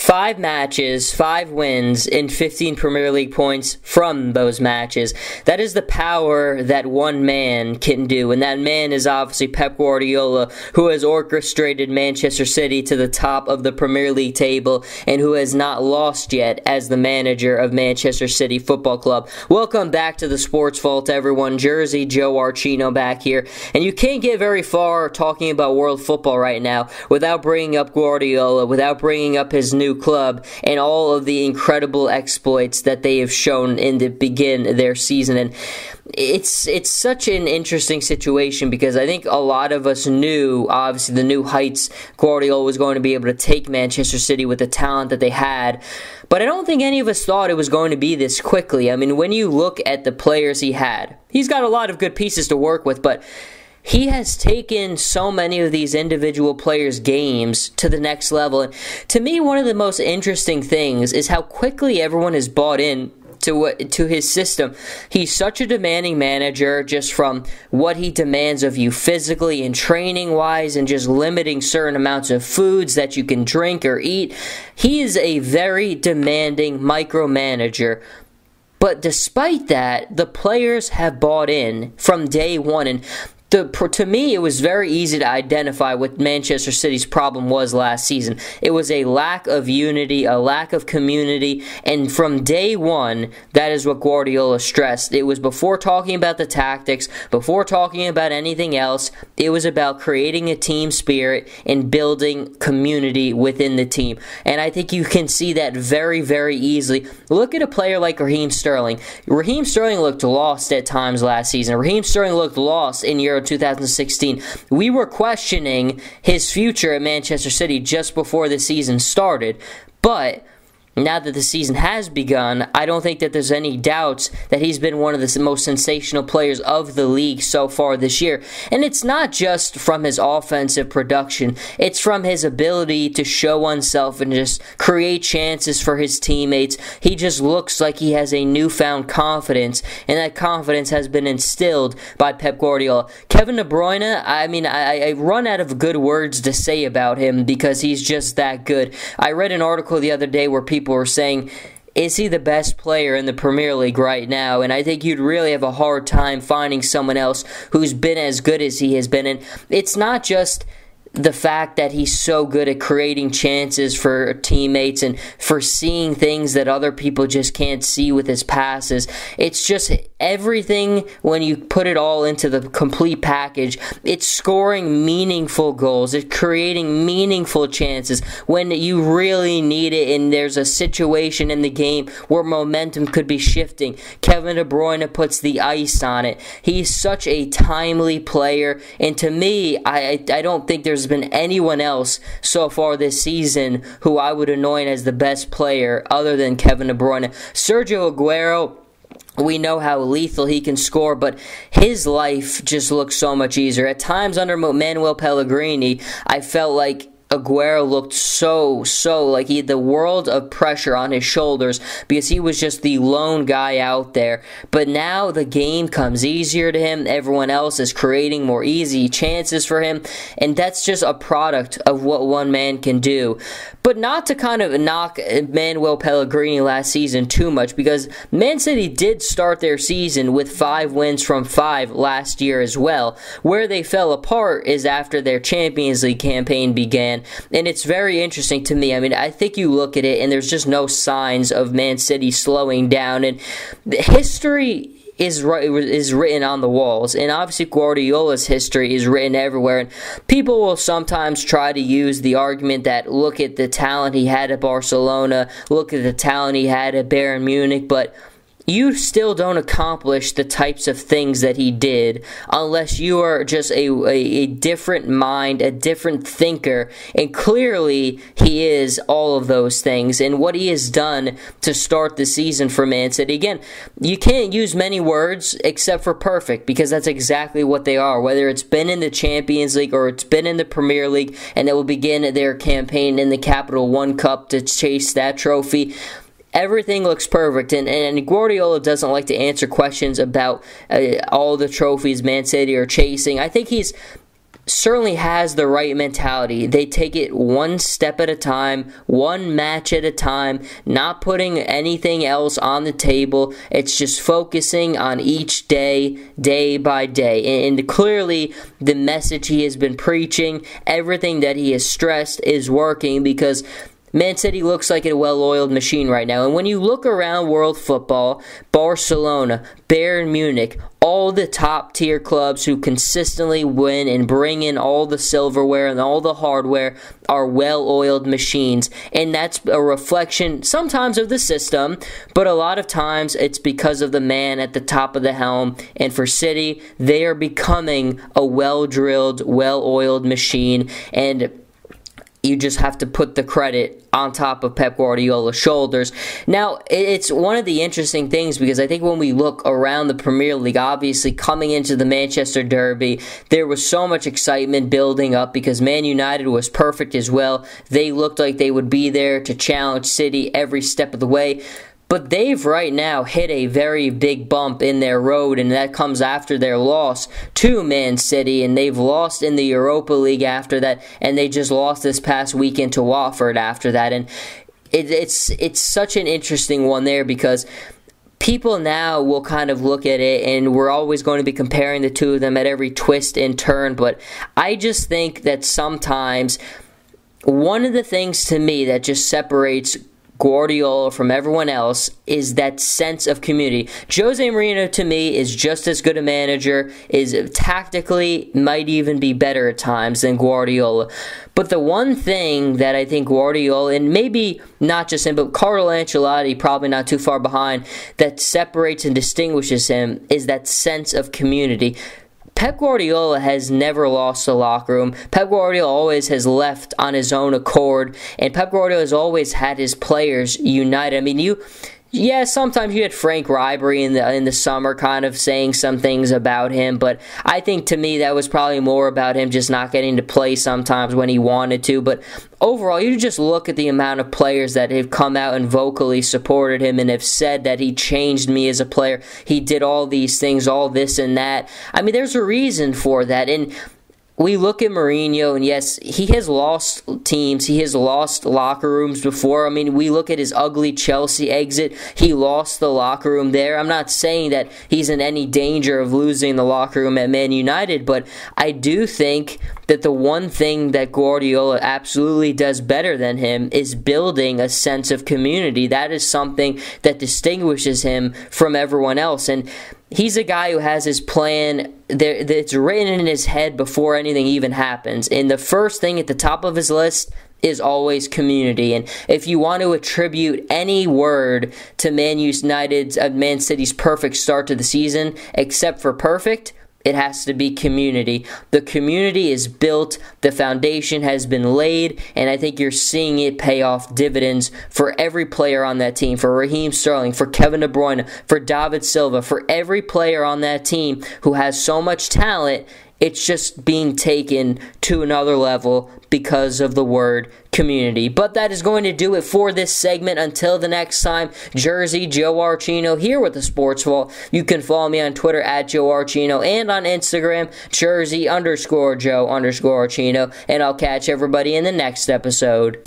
5 matches, 5 wins, and 15 Premier League points from those matches. That is the power that one man can do, and that man is obviously Pep Guardiola, who has orchestrated Manchester City to the top of the Premier League table, and who has not lost yet as the manager of Manchester City Football Club. Welcome back to the Sports Vault, everyone. Jersey Joe Archino back here, and you can't get very far talking about world football right now without bringing up Guardiola, without bringing up his new club and all of the incredible exploits that they have shown in to begin their season. And it's such an interesting situation because I think a lot of us knew, obviously, the new heights Guardiola was going to be able to take Manchester City with the talent that they had. But I don't think any of us thought it was going to be this quickly. I mean, when you look at the players he had, he's got a lot of good pieces to work with, but he has taken so many of these individual players' games to the next level. And to me, one of the most interesting things is how quickly everyone has bought in to his system. He's such a demanding manager, just from what he demands of you physically and training-wise, and just limiting certain amounts of foods that you can drink or eat. He is a very demanding micromanager. But despite that, the players have bought in from day one. And to me, it was very easy to identify what Manchester City's problem was last season. It was a lack of unity, a lack of community, and from day one, that is what Guardiola stressed. It was before talking about the tactics, before talking about anything else, it was about creating a team spirit and building community within the team. And I think you can see that very, very easily. Look at a player like Raheem Sterling. Raheem Sterling looked lost at times last season. Raheem Sterling looked lost in Euro 2016. We were questioning his future at Manchester City just before the season started, but now that the season has begun, I don't think that there's any doubts that he's been one of the most sensational players of the league so far this year. And it's not just from his offensive production, it's from his ability to show oneself and just create chances for his teammates. He just looks like he has a newfound confidence, and that confidence has been instilled by Pep Guardiola. Kevin De Bruyne, I mean, I run out of good words to say about him because he's just that good. I read an article the other day where people were saying, is he the best player in the Premier League right now? And I think you'd really have a hard time finding someone else who's been as good as he has been. And it's not just the fact that he's so good at creating chances for teammates and for seeing things that other people just can't see with his passes. It's just everything, when you put it all into the complete package, it's scoring meaningful goals, it's creating meaningful chances when you really need it and there's a situation in the game where momentum could be shifting. Kevin De Bruyne puts the ice on it. He's such a timely player, and to me, I don't think there's been anyone else so far this season who I would anoint as the best player other than Kevin De Bruyne. Sergio Aguero, we know how lethal he can score, but his life just looks so much easier. At times under Manuel Pellegrini, I felt like Aguero looked so like he had the world of pressure on his shoulders because he was just the lone guy out there. But now the game comes easier to him. Everyone else is creating more easy chances for him, and that's just a product of what one man can do. But not to kind of knock Manuel Pellegrini last season too much, because Man City did start their season with 5 wins from 5 last year as well. Where they fell apart is after their Champions League campaign began. And it's very interesting to me. I mean, I think you look at it and there's just no signs of Man City slowing down. And history is written on the walls, and obviously Guardiola's history is written everywhere. And people will sometimes try to use the argument that look at the talent he had at Barcelona, look at the talent he had at Bayern Munich, but you still don't accomplish the types of things that he did unless you are just a different mind, a different thinker, and clearly he is all of those things. And what he has done to start the season for Man City, again, you can't use many words except for perfect, because that's exactly what they are, whether it's been in the Champions League or it's been in the Premier League, and they will begin their campaign in the Capital One Cup to chase that trophy. Everything looks perfect, and Guardiola doesn't like to answer questions about all the trophies Man City are chasing. I think he's certainly has the right mentality. They take it one step at a time, one match at a time, not putting anything else on the table. It's just focusing on each day, day by day. And clearly, the message he has been preaching, everything that he has stressed is working, because Man City looks like a well-oiled machine right now. And when you look around world football, Barcelona, Bayern Munich, all the top-tier clubs who consistently win and bring in all the silverware and all the hardware are well-oiled machines. And that's a reflection sometimes of the system, but a lot of times it's because of the man at the top of the helm. And for City, they are becoming a well-drilled, well-oiled machine. And you just have to put the credit on top of Pep Guardiola's shoulders. Now, it's one of the interesting things, because I think when we look around the Premier League, obviously coming into the Manchester Derby, there was so much excitement building up because Man United was perfect as well. They looked like they would be there to challenge City every step of the way. But they've right now hit a very big bump in their road, and that comes after their loss to Man City, and they've lost in the Europa League after that, and they just lost this past weekend to Watford after that. And it's such an interesting one there, because people now will kind of look at it, and we're always going to be comparing the two of them at every twist and turn, but I just think that sometimes one of the things to me that just separates Guardiola from everyone else is that sense of community. Jose Mourinho, to me, is just as good a manager, is tactically might even be better at times than Guardiola. But the one thing that I think Guardiola, and maybe not just him, but Carlo Ancelotti, probably not too far behind, that separates and distinguishes him is that sense of community. Pep Guardiola has never lost the locker room. Pep Guardiola always has left on his own accord, and Pep Guardiola has always had his players united. I mean, sometimes you had Frank Ribery in the summer kind of saying some things about him, but I think to me that was probably more about him just not getting to play sometimes when he wanted to. But overall, you just look at the amount of players that have come out and vocally supported him and have said that he changed me as a player. He did all these things, all this and that. I mean, there's a reason for that. And we look at Mourinho, and yes, he has lost teams. He has lost locker rooms before. I mean, we look at his ugly Chelsea exit. He lost the locker room there. I'm not saying that he's in any danger of losing the locker room at Man United, but I do think that the one thing that Guardiola absolutely does better than him is building a sense of community. That is something that distinguishes him from everyone else. And he's a guy who has his plan that's written in his head before anything even happens. And the first thing at the top of his list is always community. And if you want to attribute any word to Man City's perfect start to the season, except for perfect, it has to be community. The community is built, the foundation has been laid, and I think you're seeing it pay off dividends for every player on that team, for Raheem Sterling, for Kevin De Bruyne, for David Silva, for every player on that team who has so much talent. It's just being taken to another level because of the word community. But that is going to do it for this segment. Until the next time, Jersey Joe Archino here with the Sports Vault. You can follow me on Twitter at Joe Archino and on Instagram, Jersey_Joe_Archino. And I'll catch everybody in the next episode.